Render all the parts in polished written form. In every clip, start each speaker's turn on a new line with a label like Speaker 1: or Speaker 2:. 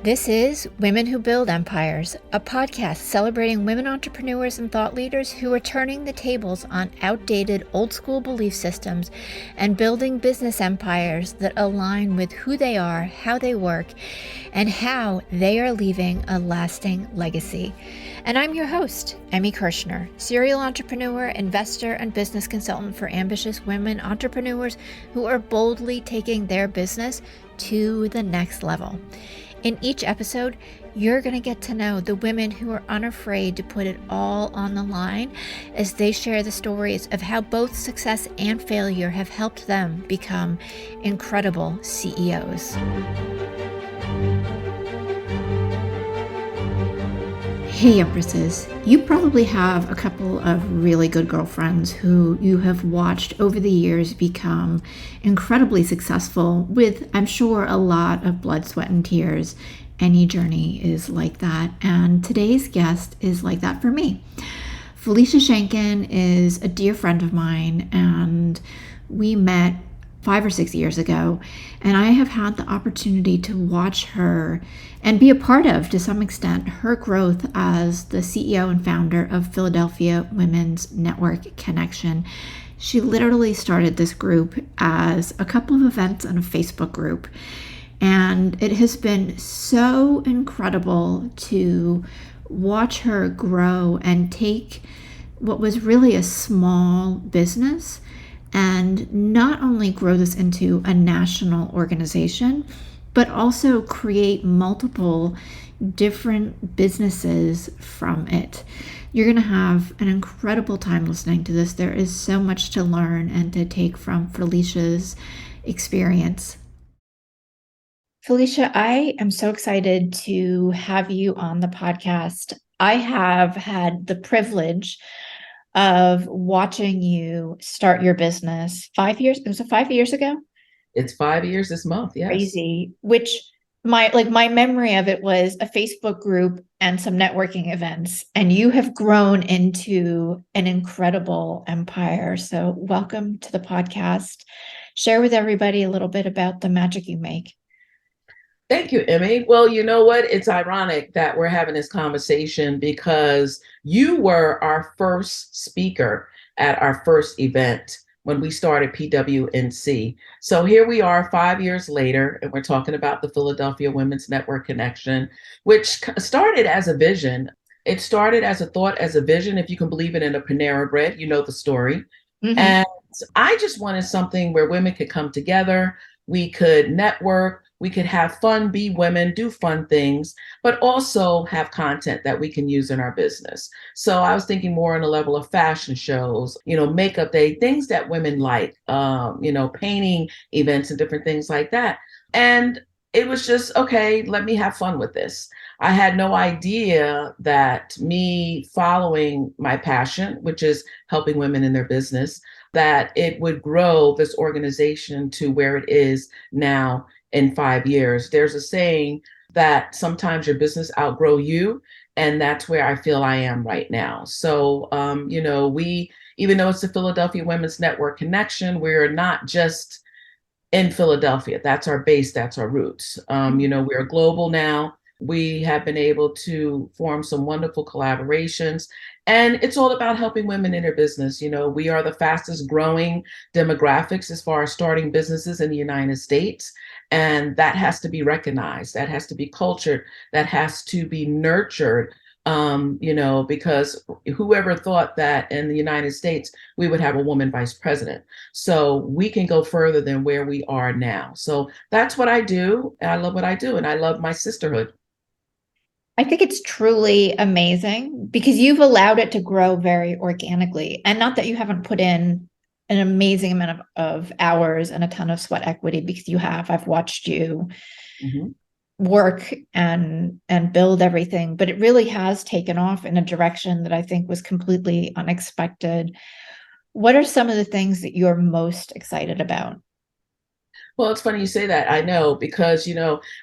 Speaker 1: This is Women Who Build Empires, a podcast celebrating women entrepreneurs and thought leaders who are turning the tables on outdated old school belief systems and building business empires that align with who they are, how they work, and how they are leaving a lasting legacy. And I'm your host, Emmy Kirshner, serial entrepreneur, investor, and business consultant for ambitious women entrepreneurs who are boldly taking their business to the next level. In each episode, you're going to get to know the women who are unafraid to put it all on the line as they share the stories of how both success and failure have helped them become incredible CEOs. Hey Empresses, you probably have a couple of really good girlfriends who you have watched over the years become incredibly successful with, I'm sure, a lot of blood, sweat, and tears. Any journey is like that, and today's guest is like that for me. Felicia Shanken is a dear friend of mine, and we met 5 or 6 years ago, and I have had the opportunity to watch her and be a part of, to some extent, her growth as the CEO and founder of Philadelphia Women's Network Connection. She literally started this group as a couple of events and a Facebook group, and it has been so incredible to watch her grow and take what was really a small business and not only grow this into a national organization, but also create multiple different businesses from it. You're going to have an incredible time listening to this. There is so much to learn and to take from Felicia's experience. Felicia, I am so excited to have you on the podcast. I have had the privilege of watching you start your business 5 years. Was it 5 years ago?
Speaker 2: It's 5 years this month. Yes.
Speaker 1: Crazy. Which my memory of it was a Facebook group and some networking events, and you have grown into an incredible empire. So welcome to the podcast. Share with everybody a little bit about the magic you make.
Speaker 2: Thank you, Emmy. Well, you know what? It's ironic that we're having this conversation because you were our first speaker at our first event when we started PWNC. So here we are 5 years later, and we're talking about the Philadelphia Women's Network Connection, which started as a vision. It started as a thought, as a vision. If you can believe it, in a Panera Bread, you know the story. Mm-hmm. And I just wanted something where women could come together, we could network, we could have fun, be women, do fun things, but also have content that we can use in our business. So I was thinking more on the level of fashion shows, makeup day, things that women like, painting events and different things like that. And it was just, okay, let me have fun with this. I had no idea that me following my passion, which is helping women in their business, that it would grow this organization to where it is now in 5 years. There's a saying that sometimes your business outgrow you, and that's where I feel I am right now. So, we, even though it's the Philadelphia Women's Network Connection, we're not just in Philadelphia. That's our base, that's our roots. We're global now. We have been able to form some wonderful collaborations, and it's all about helping women in their business. We are the fastest growing demographics as far as starting businesses in the United States. And that has to be recognized, that has to be cultured, that has to be nurtured, because whoever thought that in the United States, we would have a woman vice president. So we can go further than where we are now. So that's what I do. I love what I do, and I love my sisterhood.
Speaker 1: I think it's truly amazing because you've allowed it to grow very organically, and not that you haven't put in an amazing amount of hours and a ton of sweat equity, because you have. I've watched you work and build everything, but it really has taken off in a direction that I think was completely unexpected. What are some of the things that you're most excited about?
Speaker 2: Well, it's funny you say that. I know, because,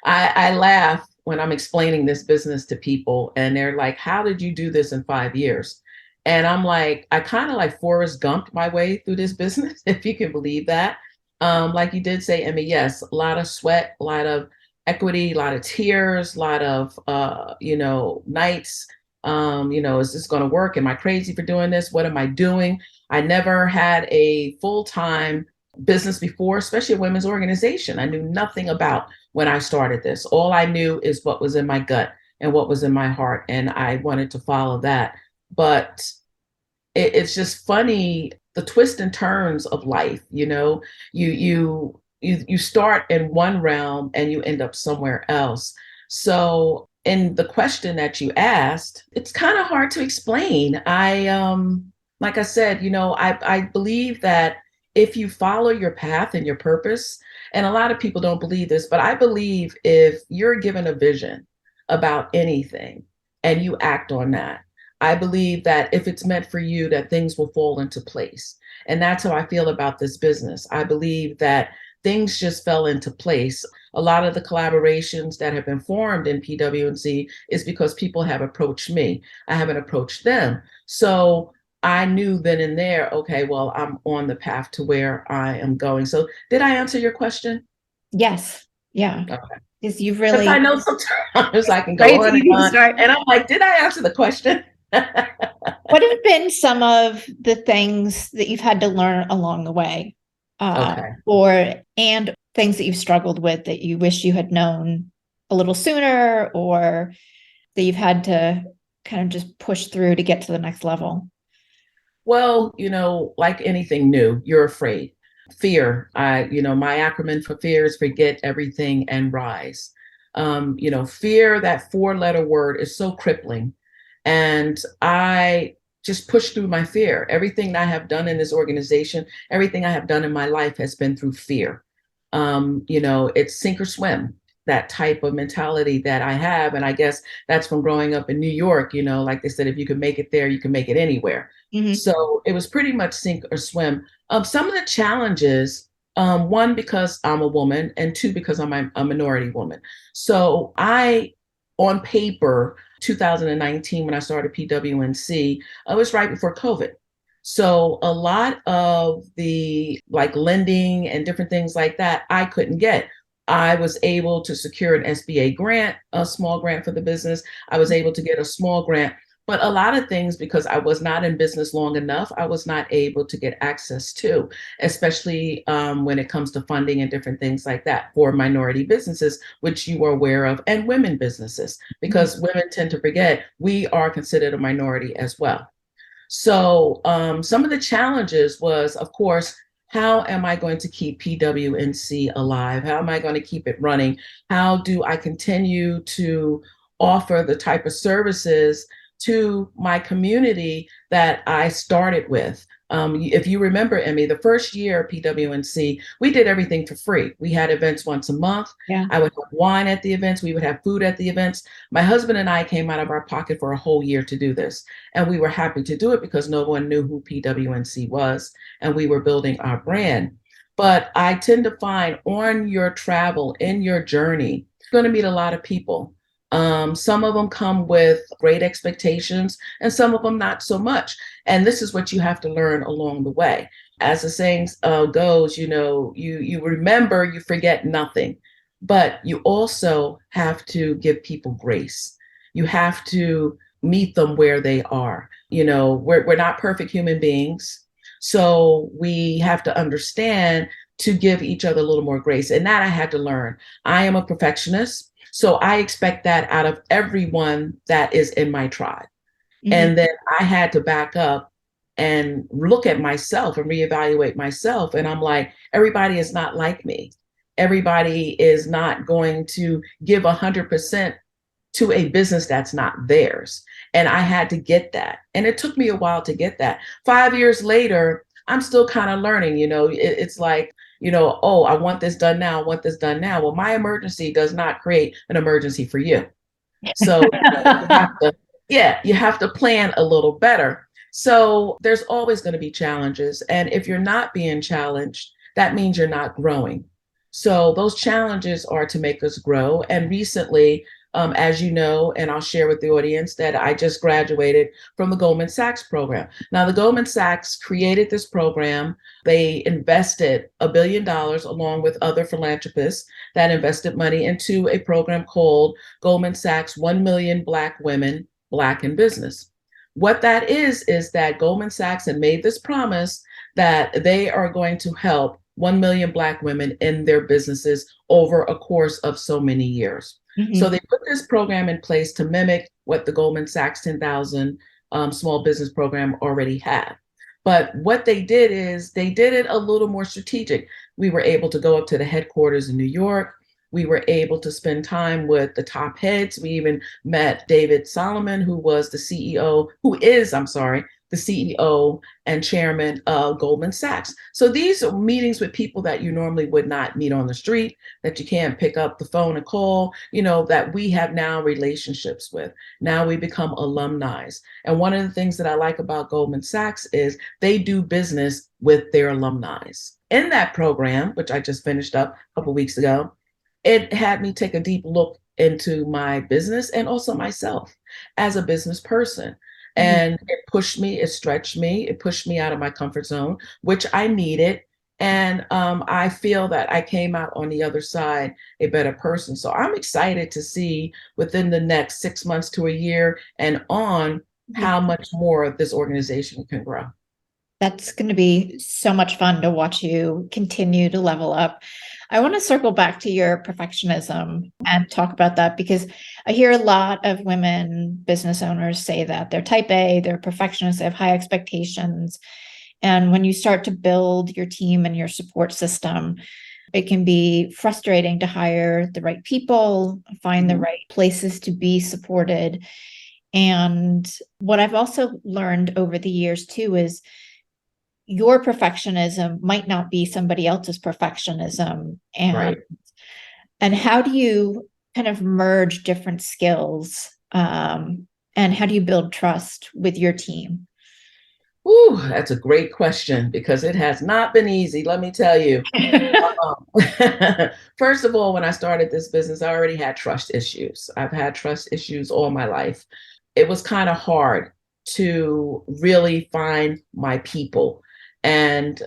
Speaker 2: I laugh when I'm explaining this business to people, and they're like, how did you do this in 5 years? And I'm like, I kind of like Forrest Gumped my way through this business, if you can believe that. Like you did say, Emmy, yes, a lot of sweat, a lot of equity, a lot of tears, a lot of, nights. Is this going to work? Am I crazy for doing this? What am I doing? I never had a full-time business before, especially a women's organization. I knew nothing about when I started this. All I knew is what was in my gut and what was in my heart, and I wanted to follow that. But it's just funny, the twists and turns of life. You start in one realm and you end up somewhere else. So in the question that you asked, it's kind of hard to explain. Like I said, I believe that if you follow your path and your purpose, and a lot of people don't believe this, but I believe if you're given a vision about anything and you act on that, I believe that if it's meant for you, that things will fall into place. And that's how I feel about this business. I believe that things just fell into place. A lot of the collaborations that have been formed in PWNC is because people have approached me. I haven't approached them. So I knew then and there, okay, well, I'm on the path to where I am going. So did I answer your question?
Speaker 1: Yes. Yeah.
Speaker 2: Okay.
Speaker 1: Because you've
Speaker 2: Because I
Speaker 1: really,
Speaker 2: know sometimes I can go
Speaker 1: right?
Speaker 2: on
Speaker 1: You
Speaker 2: and
Speaker 1: can
Speaker 2: on.
Speaker 1: start.
Speaker 2: And I'm like, did I answer the question?
Speaker 1: What have been some of the things that you've had to learn along the way,
Speaker 2: Okay.
Speaker 1: and things that you've struggled with that you wish you had known a little sooner, or that you've had to kind of just push through to get to the next level?
Speaker 2: Well, like anything new, you're afraid. Fear. My acronym for fear is forget everything and rise. Fear, that four-letter word, is so crippling. And I just push through my fear. Everything I have done in this organization, everything I have done in my life has been through fear. It's sink or swim, that type of mentality that I have. And I guess that's from growing up in New York, like they said, if you can make it there, you can make it anywhere.
Speaker 1: Mm-hmm.
Speaker 2: So it was pretty much sink or swim. Some of the challenges, one, because I'm a woman, and two, because I'm a minority woman. So on paper, 2019, when I started PWNC, it was right before COVID. So a lot of the like lending and different things like that, I couldn't get. I was able to secure an SBA grant, a small grant for the business. I was able to get a small grant, but a lot of things, because I was not in business long enough, I was not able to get access to, especially when it comes to funding and different things like that for minority businesses, which you are aware of, and women businesses, because women tend to forget we are considered a minority as well. So some of the challenges was, of course, how am I going to keep PWNC alive? How am I going to keep it running? How do I continue to offer the type of services to my community that I started with? If you remember, Emmy, the first year of PWNC, we did everything for free. We had events once a month.
Speaker 1: Yeah.
Speaker 2: I would have wine at the events. We would have food at the events. My husband and I came out of our pocket for a whole year to do this. And we were happy to do it because no one knew who PWNC was, and we were building our brand. But I tend to find on your travel, in your journey, you're going to meet a lot of people. Some of them come with great expectations, and some of them not so much. And this is what you have to learn along the way. As the saying goes, you remember, you forget nothing, but you also have to give people grace. You have to meet them where they are. We're not perfect human beings. So we have to understand to give each other a little more grace. And that I had to learn. I am a perfectionist. So I expect that out of everyone that is in my tribe.
Speaker 1: Mm-hmm.
Speaker 2: And then I had to back up and look at myself and reevaluate myself. And I'm like, everybody is not like me. Everybody is not going to give 100% to a business that's not theirs. And I had to get that. And it took me a while to get that. 5 years later, I'm still kind of learning, it's like, oh, I want this done now. I want this done now. Well, my emergency does not create an emergency for you. So you have to plan a little better. So there's always going to be challenges. And if you're not being challenged, that means you're not growing. So those challenges are to make us grow. And recently, as you know, and I'll share with the audience that I just graduated from the Goldman Sachs program. Now, the Goldman Sachs created this program. They invested $1 billion along with other philanthropists that invested money into a program called Goldman Sachs 1 Million Black Women, Black in Business. What that is that Goldman Sachs had made this promise that they are going to help 1 million Black women in their businesses over a course of so many years. So they put this program in place to mimic what the Goldman Sachs 10,000 small business program already had. But what they did is they did it a little more strategic. We were able to go up to the headquarters in New York. We were able to spend time with the top heads. We even met David Solomon, who was the CEO, who is, I'm sorry, the CEO and chairman of Goldman Sachs. So these are meetings with people that you normally would not meet on the street, that you can't pick up the phone and call, that we have now relationships with. Now we become alumni. And one of the things that I like about Goldman Sachs is they do business with their alumni. In that program, which I just finished up a couple of weeks ago, it had me take a deep look into my business and also myself as a business person. And it pushed me, it stretched me, it pushed me out of my comfort zone, which I needed. And I feel that I came out on the other side a better person. So I'm excited to see within the next 6 months to a year and on how much more this organization can grow.
Speaker 1: That's going to be so much fun to watch you continue to level up. I want to circle back to your perfectionism and talk about that, because I hear a lot of women business owners say that they're type A, they're perfectionists, they have high expectations. And when you start to build your team and your support system, it can be frustrating to hire the right people, find the right places to be supported. And what I've also learned over the years too is your perfectionism might not be somebody else's perfectionism. And how do you kind of merge different skills? And how do you build trust with your team?
Speaker 2: Ooh, that's a great question, because it has not been easy, let me tell you. First of all, when I started this business, I already had trust issues. I've had trust issues all my life. It was kind of hard to really find my people. And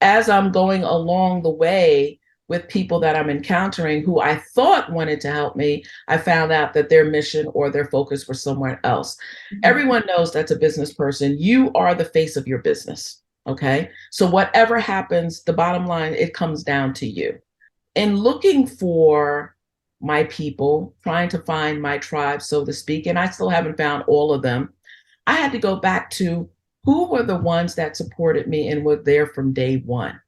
Speaker 2: as I'm going along the way with people that I'm encountering who I thought wanted to help me, I found out that their mission or their focus was somewhere else. Everyone knows that's a business person. You are the face of your business. Okay. So whatever happens, the bottom line, it comes down to you. In looking for my people, trying to find my tribe, so to speak, and I still haven't found all of them, I had to go back to who were the ones that supported me and were there from day one.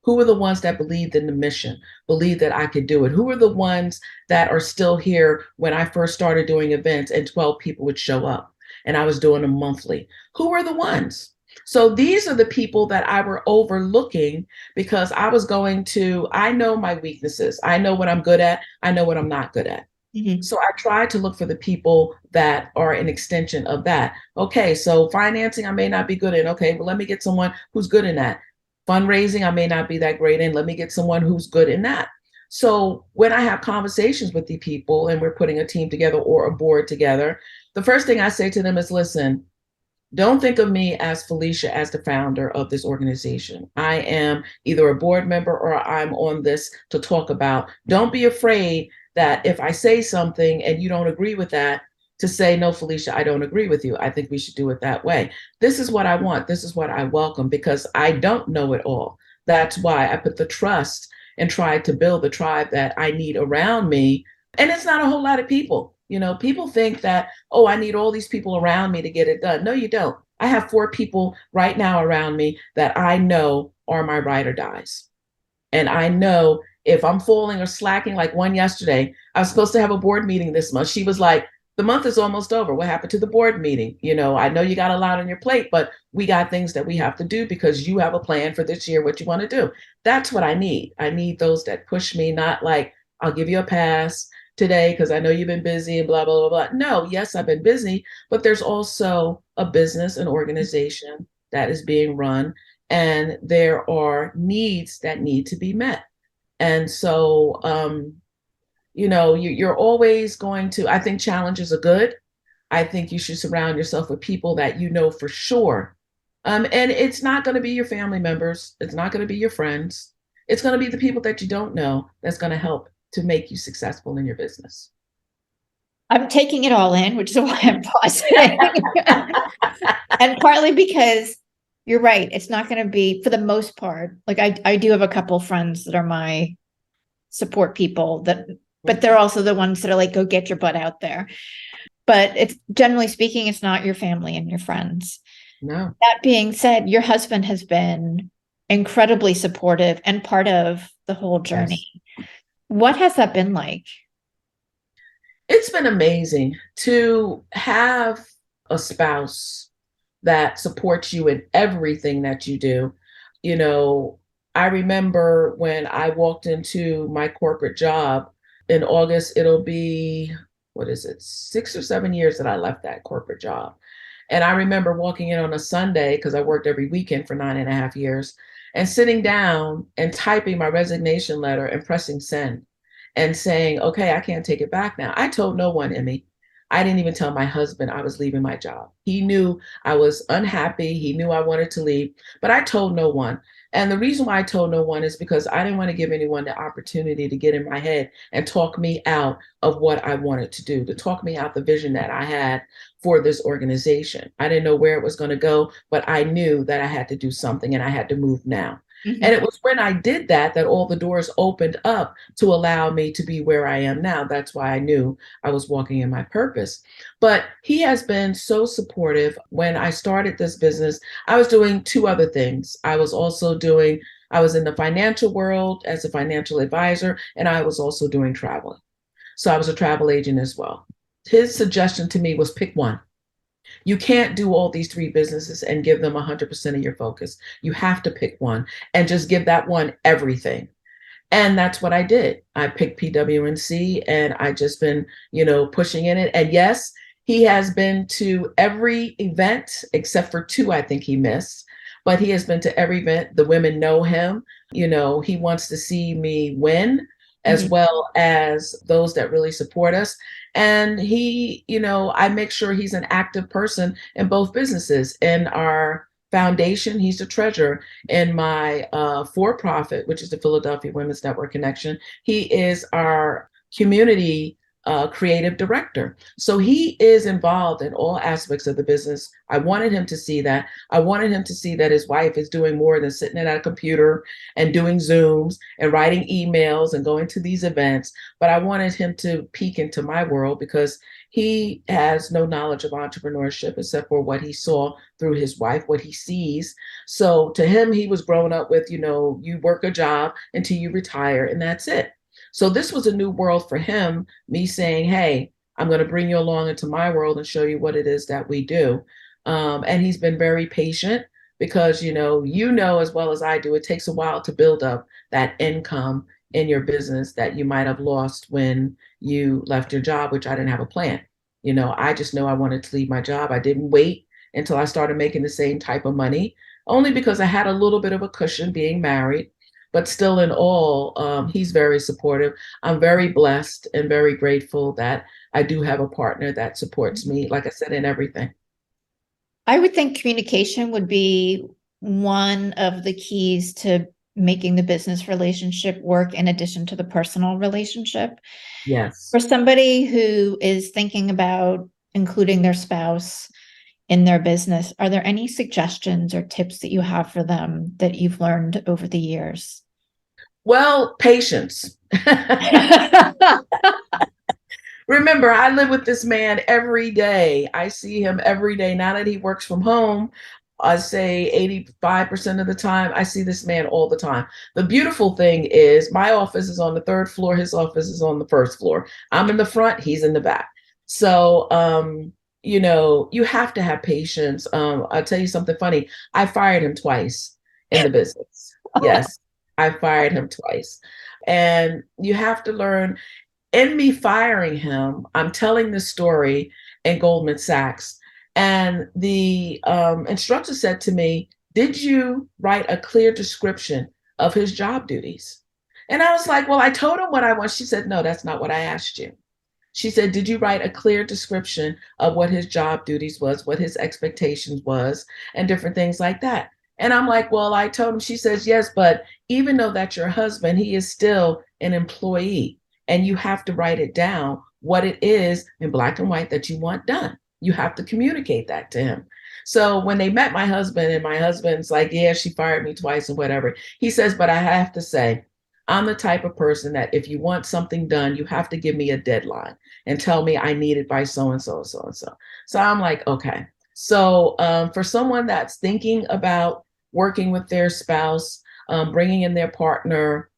Speaker 2: Who were the ones that believed in the mission, believed that I could do it? Who were the ones that are still here when I first started doing events and 12 people would show up and I was doing them monthly? Who were the ones? So these are the people that I were overlooking, because I was I know my weaknesses. I know what I'm good at. I know what I'm not good at. So I tried to look for the people that are an extension of that. Okay, so financing, I may not be good in. Okay, well, let me get someone who's good in that. Fundraising, I may not be that great in. Let me get someone who's good in that. So when I have conversations with the people and we're putting a team together or a board together, the first thing I say to them is, listen, don't think of me as Felicia as the founder of this organization. I am either a board member or I'm on this to talk about. Don't be afraid that if I say something and you don't agree with that, to say, no, Felicia, I don't agree with you. I think we should do it that way. This is what I want. This is what I welcome, because I don't know it all. That's why I put the trust and tried to build the tribe that I need around me. And it's not a whole lot of people. People think that, oh, I need all these people around me to get it done. No, you don't. I have 4 people right now around me that I know are my ride or dies. And I know if I'm falling or slacking, like one yesterday, I was supposed to have a board meeting this month. She was like, the month is almost over. What happened to the board meeting? I know you got a lot on your plate, but we got things that we have to do because you have a plan for this year, what you want to do. That's what I need. I need those that push me, not like, I'll give you a pass today because I know you've been busy and blah, blah, blah, blah. No, yes, I've been busy, but there's also a business, an organization that is being run, and there are needs that need to be met. And so, you're always going to, I think challenges are good. I think you should surround yourself with people that you know for sure. And it's not going to be your family members. It's not going to be your friends. It's going to be the people that you don't know that's going to help to make you successful in your business.
Speaker 1: I'm taking it all in, which is why I'm pausing. And partly because you're right. It's not going to be, for the most part, like I do have a couple friends that are my support people but they're also the ones that are like, go get your butt out there. But it's generally speaking, it's not your family and your friends.
Speaker 2: No.
Speaker 1: That being said, your husband has been incredibly supportive and part of the whole journey.
Speaker 2: Yes.
Speaker 1: What has that been like?
Speaker 2: It's been amazing to have a spouse that supports you in everything that you do. You know, I remember when I walked into my corporate job in August, it'll be, what is it, 6 or 7 years that I left that corporate job. And I remember walking in on a Sunday because I worked every weekend for 9.5 years and sitting down and typing my resignation letter and pressing send and saying, okay, I can't take it back now. I told no one, Emmy. I didn't even tell my husband I was leaving my job. He knew I was unhappy. He knew I wanted to leave, but I told no one. And the reason why I told no one is because I didn't want to give anyone the opportunity to get in my head and talk me out of what I wanted to do, to talk me out the vision that I had for this organization. I didn't know where it was going to go, but I knew that I had to do something and I had to move now.
Speaker 1: Mm-hmm.
Speaker 2: And it was when I did that that all the doors opened up to allow me to be where I am now. That's why I knew I was walking in my purpose. But he has been so supportive. When I started this business, I was doing two other things. I was in the financial world as a financial advisor, and I was also doing traveling. So I was a travel agent as well. His suggestion to me was pick one. You can't do all these three businesses and give them 100% of your focus. You have to pick one and just give that one everything. And that's what I did. I picked PWNC and I just been, pushing in it. And yes, he has been to every event except for two, I think he missed, but he has been to every event. The women know him. He wants to see me win as well as those that really support us. And I make sure he's an active person in both businesses. In our foundation, he's the treasurer. In my for-profit, which is the Philadelphia Women's Network Connection, he is our community creative director. So he is involved in all aspects of the business. I wanted him to see that. I wanted him to see that his wife is doing more than sitting at a computer and doing Zooms and writing emails and going to these events. But I wanted him to peek into my world because he has no knowledge of entrepreneurship except for what he saw through his wife, what he sees. So to him, he was growing up with, you work a job until you retire and that's it. So this was a new world for him, me saying, hey, I'm going to bring you along into my world and show you what it is that we do. And he's been very patient because, as well as I do, it takes a while to build up that income in your business that you might have lost when you left your job, which I didn't have a plan. I just know I wanted to leave my job. I didn't wait until I started making the same type of money, only because I had a little bit of a cushion being married. But still in all, he's very supportive. I'm very blessed and very grateful that I do have a partner that supports me, like I said, in everything.
Speaker 1: I would think communication would be one of the keys to making the business relationship work in addition to the personal relationship.
Speaker 2: Yes.
Speaker 1: For somebody who is thinking about including their spouse in their business, are there any suggestions or tips that you have for them that you've learned over the years?
Speaker 2: Well, patience. Remember, I live with this man every day. I see him every day. Now that he works from home, I say 85% of the time, I see this man all the time. The beautiful thing is my office is on the third floor. His office is on the first floor. I'm in the front. He's in the back. So, you have to have patience. I'll tell you something funny. I fired him twice in the business. Yes, I fired him twice. And you have to learn. In me firing him, I'm telling this story in Goldman Sachs. And the instructor said to me, did you write a clear description of his job duties? And I was like, well, I told him what I want. She said, no, that's not what I asked you. She said, did you write a clear description of what his job duties was, what his expectations was, and different things like that? And I'm like, well, I told him. She says, yes, but even though that's your husband, he is still an employee. And you have to write it down what it is in black and white that you want done. You have to communicate that to him. So when they met my husband, and my husband's like, yeah, she fired me twice and whatever, he says, but I have to say, I'm the type of person that if you want something done, you have to give me a deadline and tell me I need it by so and so and so and so. So I'm like, okay. So for someone that's thinking about working with their spouse, bringing in their partner,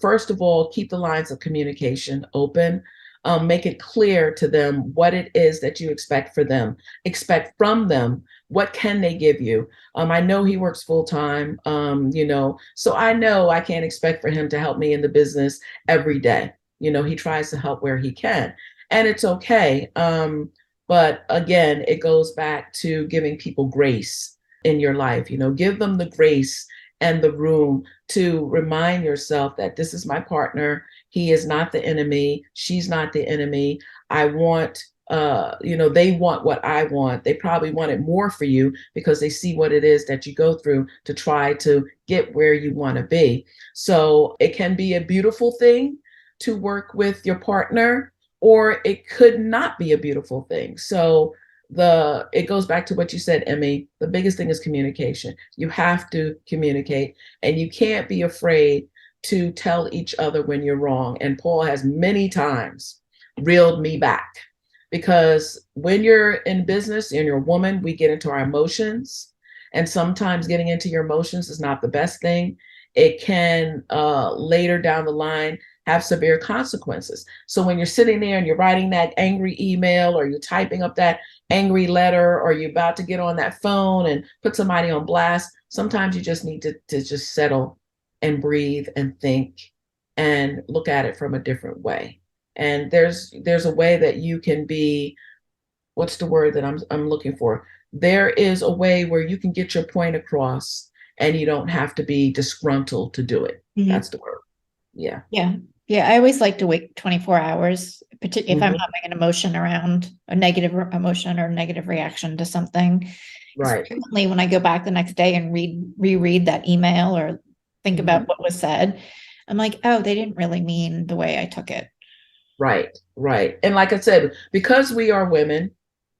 Speaker 2: first of all, keep the lines of communication open. Make it clear to them what it is that you expect from them. What can they give you? I know he works full time, so I know I can't expect for him to help me in the business every day. He tries to help where he can, and it's okay. But again, it goes back to giving people grace in your life. Give them the grace and the room to remind yourself that this is my partner. He is not the enemy. She's not the enemy. I want, they want what I want. They probably want it more for you because they see what it is that you go through to try to get where you want to be. So it can be a beautiful thing to work with your partner, or it could not be a beautiful thing. So it goes back to what you said, Emmy. The biggest thing is communication. You have to communicate, and you can't be afraid to tell each other when you're wrong. And Paul has many times reeled me back, because when you're in business and you're a woman, we get into our emotions, and sometimes getting into your emotions is not the best thing. It can later down the line have severe consequences. So when you're sitting there and you're writing that angry email, or you're typing up that angry letter, or you're about to get on that phone and put somebody on blast, sometimes you just need to just settle and breathe and think and look at it from a different way. And there's a way that you can be, what's the word that I'm looking for? There is a way where you can get your point across, and you don't have to be disgruntled to do it. Mm-hmm. That's the word. Yeah.
Speaker 1: Yeah. Yeah. I always like to wait 24 hours, particularly if I'm having an emotion around a negative emotion or negative reaction to something.
Speaker 2: Right.
Speaker 1: Frequently, when I go back the next day and reread that email or think about what was said, I'm like, oh, they didn't really mean the way I took it.
Speaker 2: Right. Right. And like I said, because we are women,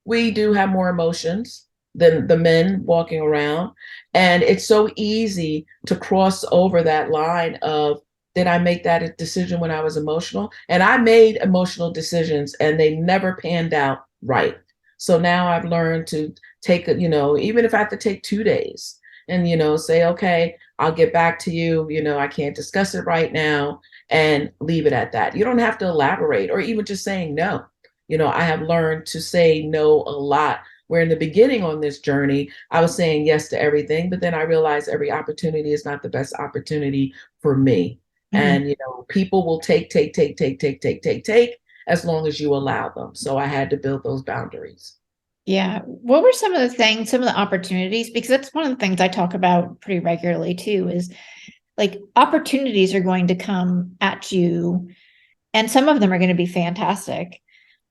Speaker 2: we do have more emotions than the men walking around. And it's so easy to cross over that line of, did I make that decision when I was emotional? And I made emotional decisions, and they never panned out right. So now I've learned to take, even if I have to take 2 days and, say, okay, I'll get back to you. I can't discuss it right now, and leave it at that. You don't have to elaborate, or even just saying no. I have learned to say no a lot, where in the beginning on this journey, I was saying yes to everything, but then I realized every opportunity is not the best opportunity for me. And, people will take as long as you allow them. So I had to build those boundaries.
Speaker 1: Yeah. What were some of the opportunities? Because that's one of the things I talk about pretty regularly too, is like opportunities are going to come at you, and some of them are going to be fantastic,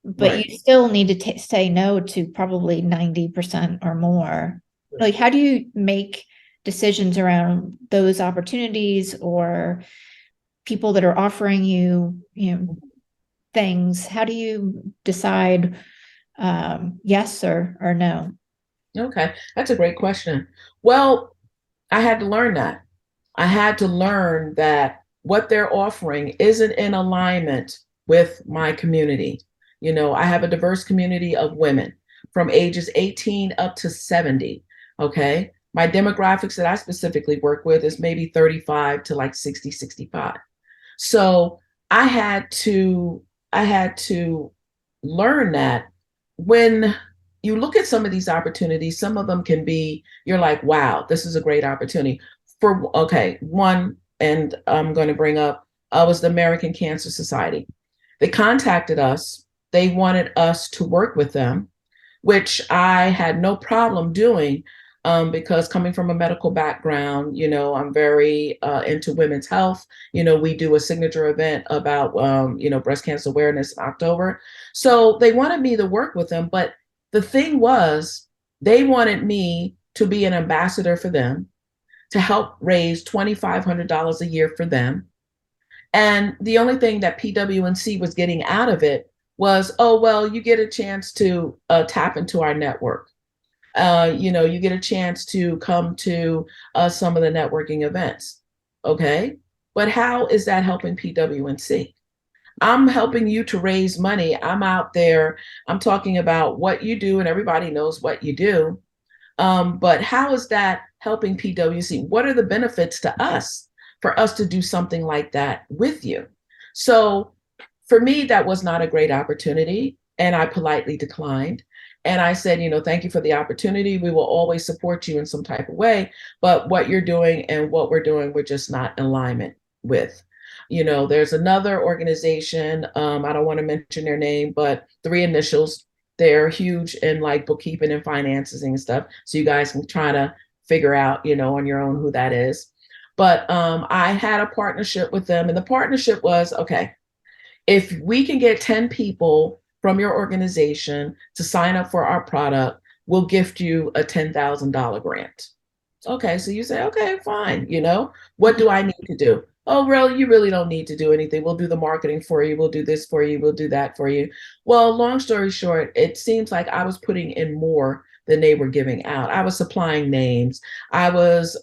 Speaker 1: but right. You still need to say no to probably 90% or more. Right. Like, how do you make decisions around those opportunities or people that are offering you, things? How do you decide yes or no?
Speaker 2: Okay, that's a great question. Well, I had to learn that. I had to learn that what they're offering isn't in alignment with my community. I have a diverse community of women from ages 18 up to 70. Okay. My demographics that I specifically work with is maybe 35 to like 60, 65. So I had to learn that when you look at some of these opportunities, some of them can be, you're like, wow, this is a great opportunity. One, and I'm going to bring up, was the American Cancer Society. They contacted us. They wanted us to work with them, which I had no problem doing. because coming from a medical background, I'm very into women's health. We do a signature event about, breast cancer awareness in October. So they wanted me to work with them. But the thing was, they wanted me to be an ambassador for them, to help raise $2,500 a year for them. And the only thing that PWNC was getting out of it was, oh, well, you get a chance to tap into our network. You get a chance to come to some of the networking events. Okay. But how is that helping PWNC? I'm helping you to raise money. I'm out there. I'm talking about what you do, and everybody knows what you do. But how is that helping PWC? What are the benefits to us for us to do something like that with you? So for me, that was not a great opportunity, and I politely declined. And I said, thank you for the opportunity. We will always support you in some type of way, but what you're doing and what we're doing, we're just not in alignment with. There's another organization, I don't want to mention their name, but 3 initials. They're huge in like bookkeeping and finances and stuff. So you guys can try to figure out, on your own who that is. But I had a partnership with them, and the partnership was, okay, if we can get 10 people from your organization to sign up for our product, we'll gift you a $10,000 grant. Okay, so you say, okay, fine. What do I need to do? Oh, really? You really don't need to do anything. We'll do the marketing for you. We'll do this for you. We'll do that for you. Well, long story short, it seems like I was putting in more than they were giving out. I was supplying names. I was,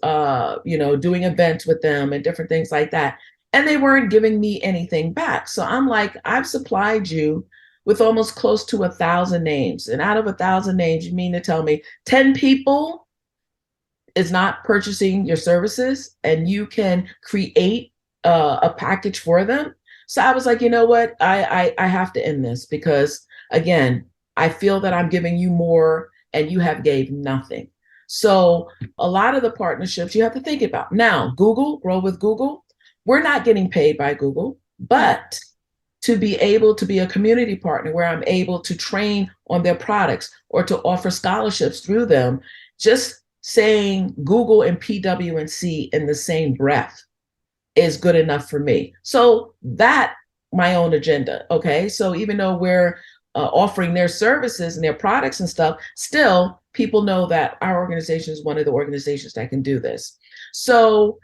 Speaker 2: doing events with them and different things like that. And they weren't giving me anything back. So I'm like, I've supplied you with almost close to 1,000 names. And out of 1,000 names, you mean to tell me 10 people is not purchasing your services and you can create a package for them? So I was like, you know what? I have to end this because, again, I feel that I'm giving you more and you have gave nothing. So a lot of the partnerships you have to think about. Now, Google, grow with Google. We're not getting paid by Google, but to be able to be a community partner where I'm able to train on their products or to offer scholarships through them, just saying Google and PWNC in the same breath is good enough for me. So that my own agenda. Okay. So even though we're offering their services and their products and stuff, still people know that our organization is one of the organizations that can do this. So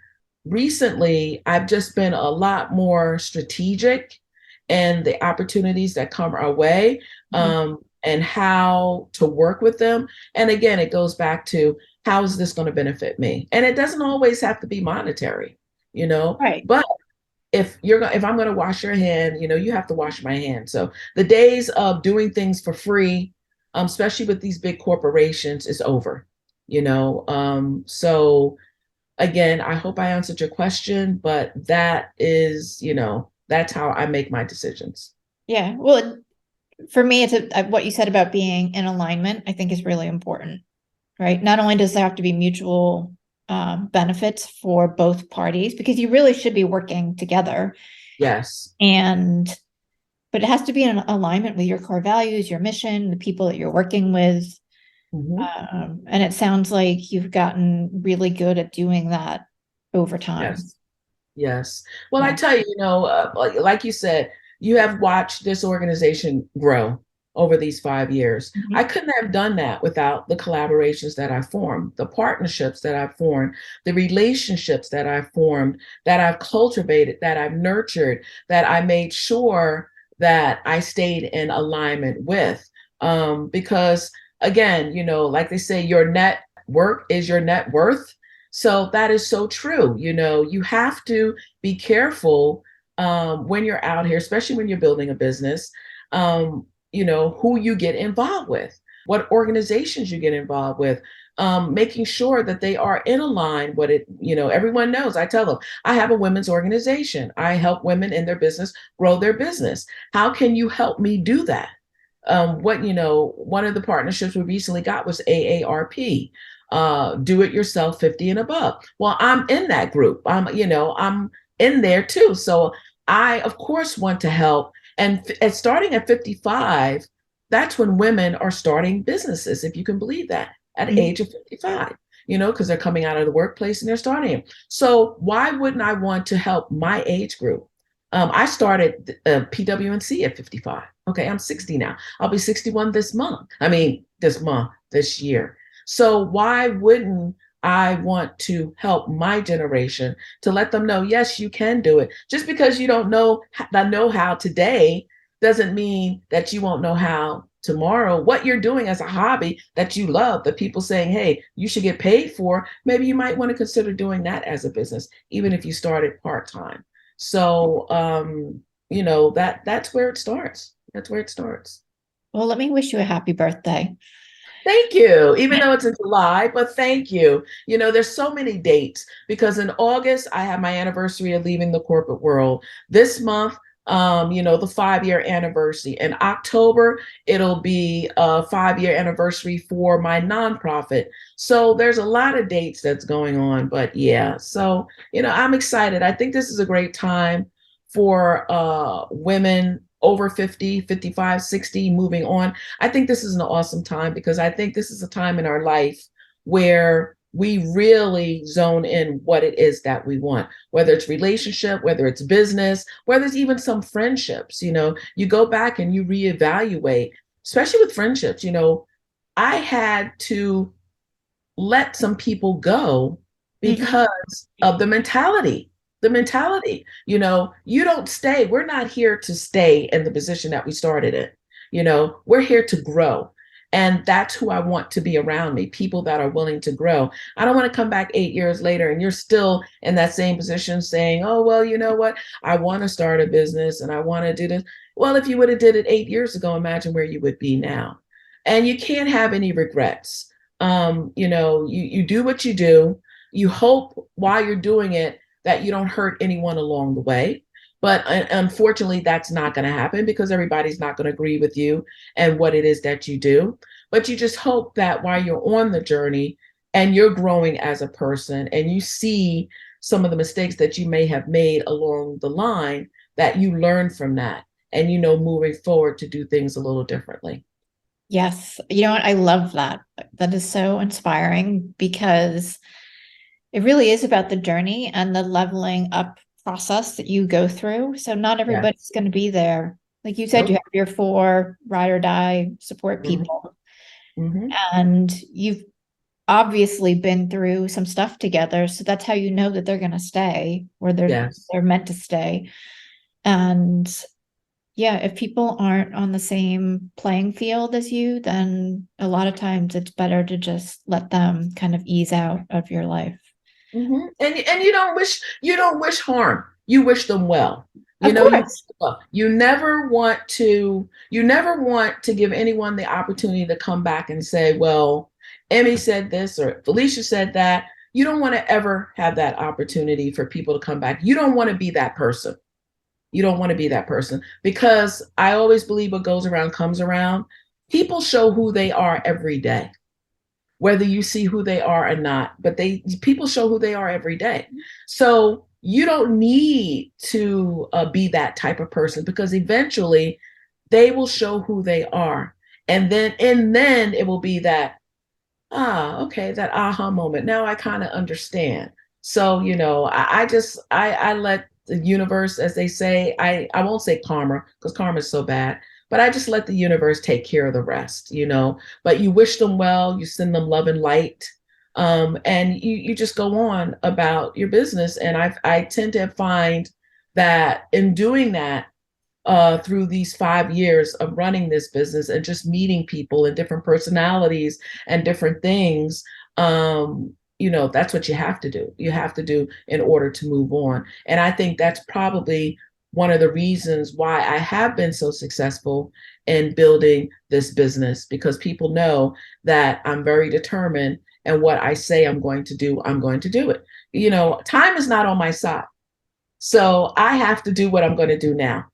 Speaker 2: recently, I've just been a lot more strategic in the opportunities that come our way, and how to work with them. And again, it goes back to how is this going to benefit me? And it doesn't always have to be monetary,
Speaker 1: Right.
Speaker 2: But if I'm going to wash your hand, you have to wash my hand. So the days of doing things for free, especially with these big corporations, is over. So again, I hope I answered your question, but that is, that's how I make my decisions.
Speaker 1: Yeah. Well, for me, it's what you said about being in alignment, I think is really important, right? Not only does there have to be mutual benefits for both parties, because you really should be working together.
Speaker 2: Yes.
Speaker 1: But it has to be in alignment with your core values, your mission, the people that you're working with. And it sounds like you've gotten really good at doing that over time.
Speaker 2: Yes. Well, I tell you, like you said, you have watched this organization grow over these 5 years. I couldn't have done that without the collaborations that I formed, the partnerships that I've formed, the relationships that I've formed, that I've cultivated, that I've nurtured, that I made sure that I stayed in alignment with. Because again, like they say, your net worth is your net worth. So that is so true. You have to be careful when you're out here, especially when you're building a business, who you get involved with, what organizations you get involved with, making sure that they are in a line. Everyone knows, I tell them, I have a women's organization. I help women in their business grow their business. How can you help me do that? One of the partnerships we recently got was AARP, do it yourself 50 and above. Well, I'm in that group. I'm in there too. So I, of course, want to help. And starting at 55, that's when women are starting businesses, if you can believe that. at the age of 55, because they're coming out of the workplace and they're starting. So why wouldn't I want to help my age group? I started PWNC at 55. Okay, I'm 60 now. I'll be 61 this month. This year. So why wouldn't I want to help my generation to let them know, yes, you can do it. Just because you don't know the know-how today doesn't mean that you won't know how tomorrow. What you're doing as a hobby that you love, that people saying, hey, you should get paid for, maybe you might want to consider doing that as a business, even if you started part-time. So, that's where it starts. That's where it starts.
Speaker 1: Well, let me wish you a happy birthday.
Speaker 2: Thank you, even though it's in July, but thank you. There's so many dates because in August, I have my anniversary of leaving the corporate world. This month, the 5-year anniversary. In October, it'll be a 5-year anniversary for my nonprofit. So there's a lot of dates that's going on, but yeah. So, I'm excited. I think this is a great time for women over 50, 55, 60, moving on. I think this is an awesome time because I think this is a time in our life where we really zone in what it is that we want, whether it's relationship, whether it's business, whether it's even some friendships. You go back and you reevaluate, especially with friendships. I had to let some people go because of the mentality. You don't stay. We're not here to stay in the position that we started in. We're here to grow. And that's who I want to be around me, people that are willing to grow. I don't want to come back 8 years later and you're still in that same position saying, oh, well, you know what? I want to start a business and I want to do this. Well, if you would have did it 8 years ago, imagine where you would be now. And you can't have any regrets. You do what you do. You hope while you're doing it that you don't hurt anyone along the way. But unfortunately, that's not going to happen because everybody's not going to agree with you and what it is that you do. But you just hope that while you're on the journey and you're growing as a person and you see some of the mistakes that you may have made along the line, that you learn from that and, moving forward to do things a little differently.
Speaker 1: Yes. You know what? I love that. That is so inspiring because it really is about the journey and the leveling up process that you go through. So not everybody's going to be there. Like you said,
Speaker 2: Nope.
Speaker 1: you have your 4 ride or die support people.
Speaker 2: Mm-hmm.
Speaker 1: And you've obviously been through some stuff together. So that's how you know that they're going to stay or they're meant to stay. And yeah, if people aren't on the same playing field as you, then a lot of times it's better to just let them kind of ease out of your life.
Speaker 2: Mm-hmm. And you don't wish harm. You wish them well.
Speaker 1: Of course.
Speaker 2: You never want to give anyone the opportunity to come back and say, well, Emmy said this or Felicia said that. You don't want to ever have that opportunity for people to come back. You don't want to be that person. You don't want to be that person because I always believe what goes around comes around. People show who they are every day, whether you see who they are or not, but people show who they are every day. So you don't need to be that type of person because eventually they will show who they are. And then it will be that, okay, that aha moment. Now I kind of understand. So, I let the universe, as they say, I won't say karma because karma is so bad, but I just let the universe take care of the rest, but you wish them well, you send them love and light. And you just go on about your business. And I tend to find that in doing that, through these 5 years of running this business and just meeting people and different personalities and different things, that's what you have to do. You have to do in order to move on. And I think that's probably one of the reasons why I have been so successful in building this business, because people know that I'm very determined and what I say I'm going to do, I'm going to do it. Time is not on my side. So I have to do what I'm going to do now.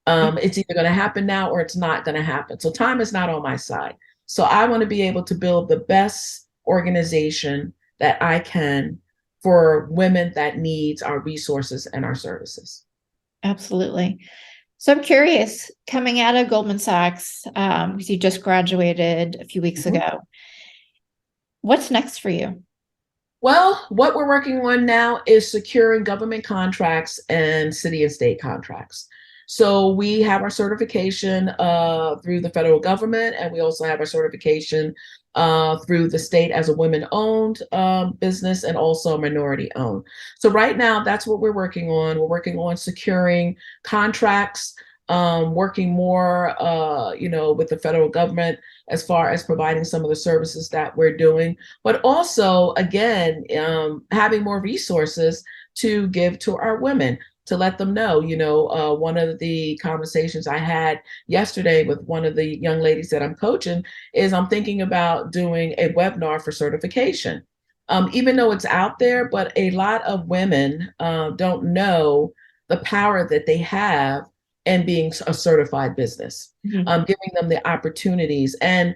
Speaker 2: It's either going to happen now or it's not going to happen. So time is not on my side. So I want to be able to build the best organization that I can for women that needs our resources and our services.
Speaker 1: Absolutely. So I'm curious, coming out of Goldman Sachs, because you just graduated a few weeks ago, What's next for you?
Speaker 2: Well, what we're working on now is securing government contracts and city and state contracts. So we have our certification through the federal government, and we also have our certification through the state as a women-owned business and also minority-owned. So right now, that's what we're working on. We're working on securing contracts, working more, with the federal government as far as providing some of the services that we're doing, but also, again, having more resources to give to our women, to let them know. One of the conversations I had yesterday with one of the young ladies that I'm coaching is I'm thinking about doing a webinar for certification. Even though it's out there, but a lot of women don't know the power that they have in being a certified business, giving them the opportunities. And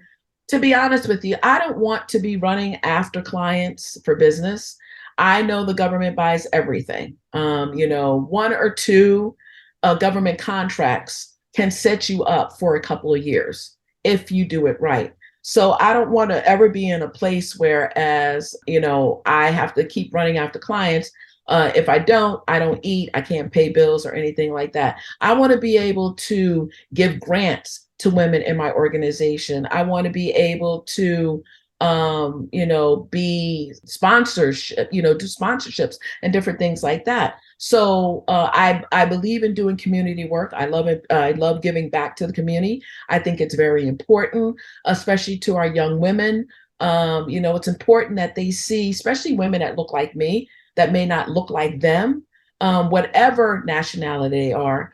Speaker 2: to be honest with you, I don't want to be running after clients for business. I know the government buys everything. One or two government contracts can set you up for a couple of years if you do it right. So I don't want to ever be in a place where, I have to keep running after clients. If I don't eat, I can't pay bills or anything like that. I want to be able to give grants to women in my organization. I want to be able to, be sponsorship, do sponsorships and different things like that. So I believe in doing community work. I love it. I love giving back to the community. I think it's very important, especially to our young women. It's important that they see, especially women that look like me, that may not look like them, whatever nationality they are,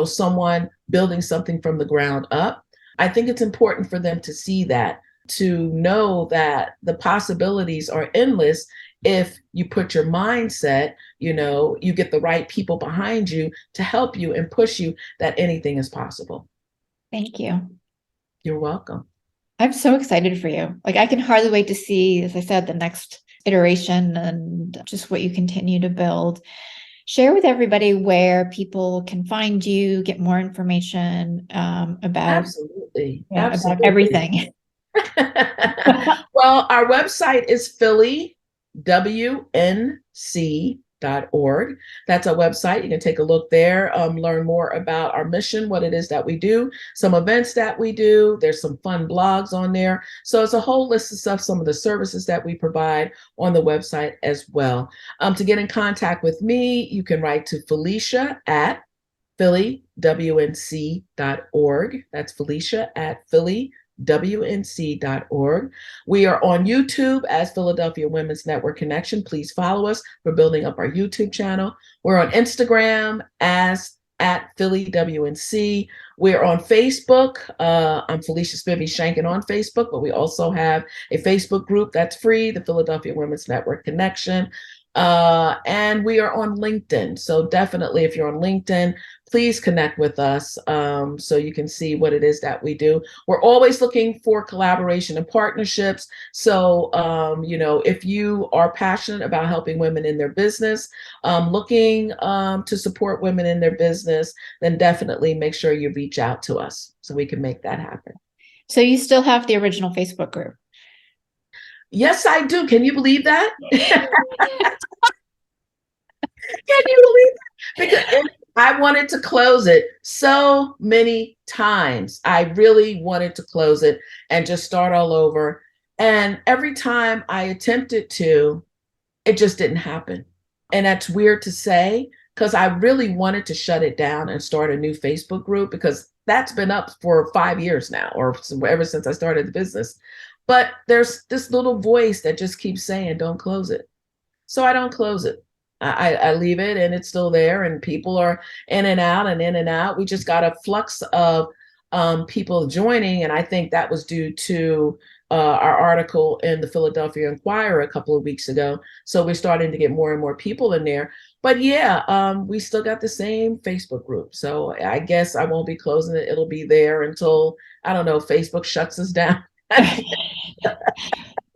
Speaker 2: someone building something from the ground up. I think it's important for them to see that, to know that the possibilities are endless if you put your mindset, you get the right people behind you to help you and push you, that anything is possible.
Speaker 1: Thank you.
Speaker 2: You're welcome.
Speaker 1: I'm so excited for you. Like, I can hardly wait to see, as I said, the next iteration and just what you continue to build. Share with everybody where people can find you, get more information about,
Speaker 2: Absolutely.
Speaker 1: about everything.
Speaker 2: Well, our website is PWNC.org. That's our website. You can take a look there, learn more about our mission, what it is that we do, some events that we do. There's some fun blogs on there. So it's a whole list of stuff, some of the services that we provide on the website as well. To get in contact with me, you can write to Felicia at PhillyWNC.org. That's Felicia at PhillyWNC.org. We are on YouTube as Philadelphia Women's Network Connection. Please follow us. We're building up our YouTube channel. We're on Instagram as at PhillyWNC. We're on Facebook. I'm Felicia Shanken on Facebook, but we also have a Facebook group that's free, the Philadelphia Women's Network Connection. And we are on LinkedIn. So definitely, if you're on LinkedIn, please connect with us so you can see what it is that we do. We're always looking for collaboration and partnerships. So, if you are passionate about helping women in their business, looking to support women in their business, then definitely make sure you reach out to us so we can make that happen.
Speaker 1: So you still have the original Facebook group?
Speaker 2: Yes, I do. Can you believe that? Can you believe that? Because I wanted to close it so many times. I really wanted to close it and just start all over. And every time I attempted to, it just didn't happen. And that's weird to say, because I really wanted to shut it down and start a new Facebook group, because that's been up for 5 years now, or ever since I started the business. But there's this little voice that just keeps saying, don't close it. So I don't close it. I leave it, and it's still there, and people are in and out and in and out. We just got a flux of people joining, and I think that was due to our article in the Philadelphia Inquirer a couple of weeks ago. So we're starting to get more and more people in there. But yeah, we still got the same Facebook group. So I guess I won't be closing it. It'll be there until, I don't know, Facebook shuts us down.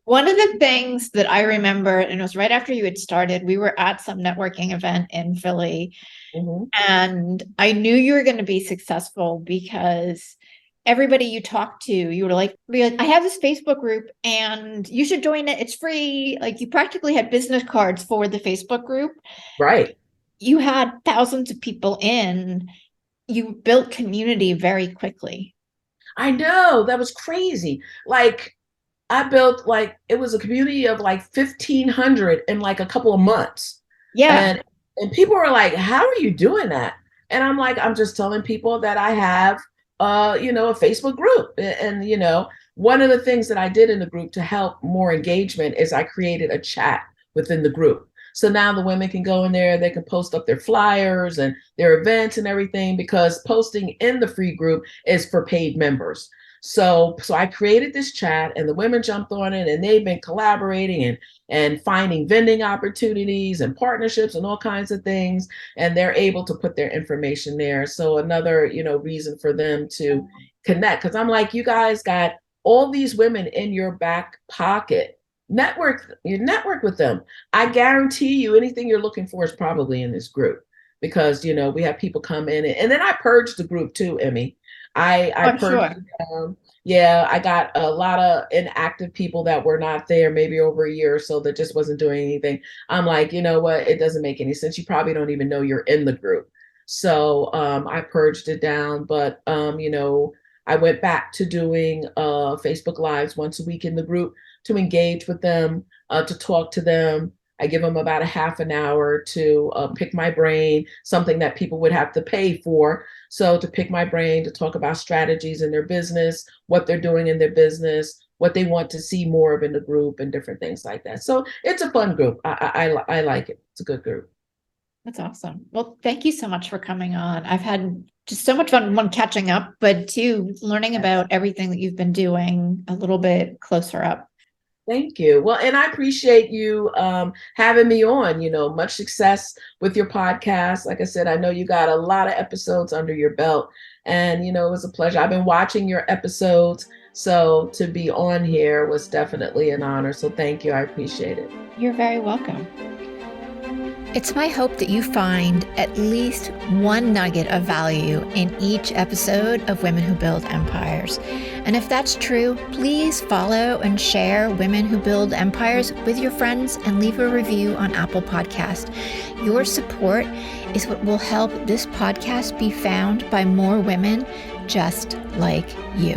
Speaker 1: One of the things that I remember, and it was right after you had started, we were at some networking event in Philly, and I knew you were going to be successful because everybody you talk to, you were like, I have this Facebook group and you should join it. It's free. Like you practically had business cards for the Facebook group.
Speaker 2: Right.
Speaker 1: You had thousands of people in. You built community very quickly.
Speaker 2: I know, that was crazy. Like I built like it was a community of like 1,500 in like a couple of months.
Speaker 1: Yeah.
Speaker 2: And people were like, "How are you doing that?" And I'm like, "I'm just telling people that I have a Facebook group." And one of the things that I did in the group to help more engagement is I created a chat within the group. So now the women can go in there, they can post up their flyers and their events and everything, because posting in the free group is for paid members. So I created this chat and the women jumped on it, and they've been collaborating and finding vending opportunities and partnerships and all kinds of things, and they're able to put their information there. So another, reason for them to connect, because I'm like, you guys got all these women in your back pocket. You network with them. I guarantee you anything you're looking for is probably in this group, because we have people come in, and then I purged the group too, Emmy. I
Speaker 1: I'm
Speaker 2: purged
Speaker 1: sure.
Speaker 2: it down. Yeah, I got a lot of inactive people that were not there maybe over a year or so, that just wasn't doing anything. I'm like, you know what? It doesn't make any sense. You probably don't even know you're in the group. So I purged it down, but I went back to doing Facebook Lives once a week in the group to engage with them, to talk to them. I give them about a half an hour to pick my brain, something that people would have to pay for. So to pick my brain, to talk about strategies in their business, what they're doing in their business, what they want to see more of in the group, and different things like that. So it's a fun group. I like it. It's a good group.
Speaker 1: That's awesome. Well, thank you so much for coming on. I've had just so much fun, one, catching up, but two, learning
Speaker 2: Yes.
Speaker 1: about everything that you've been doing a little bit closer up.
Speaker 2: Thank you. Well, and I appreciate you having me on. Much success with your podcast. Like I said, I know you got a lot of episodes under your belt, and it was a pleasure. I've been watching your episodes, so to be on here was definitely an honor. So thank you. I appreciate it.
Speaker 1: You're very welcome.
Speaker 3: It's my hope that you find at least one nugget of value in each episode of Women Who Build Empires. And if that's true, please follow and share Women Who Build Empires with your friends and leave a review on Apple Podcast. Your support is what will help this podcast be found by more women just like you.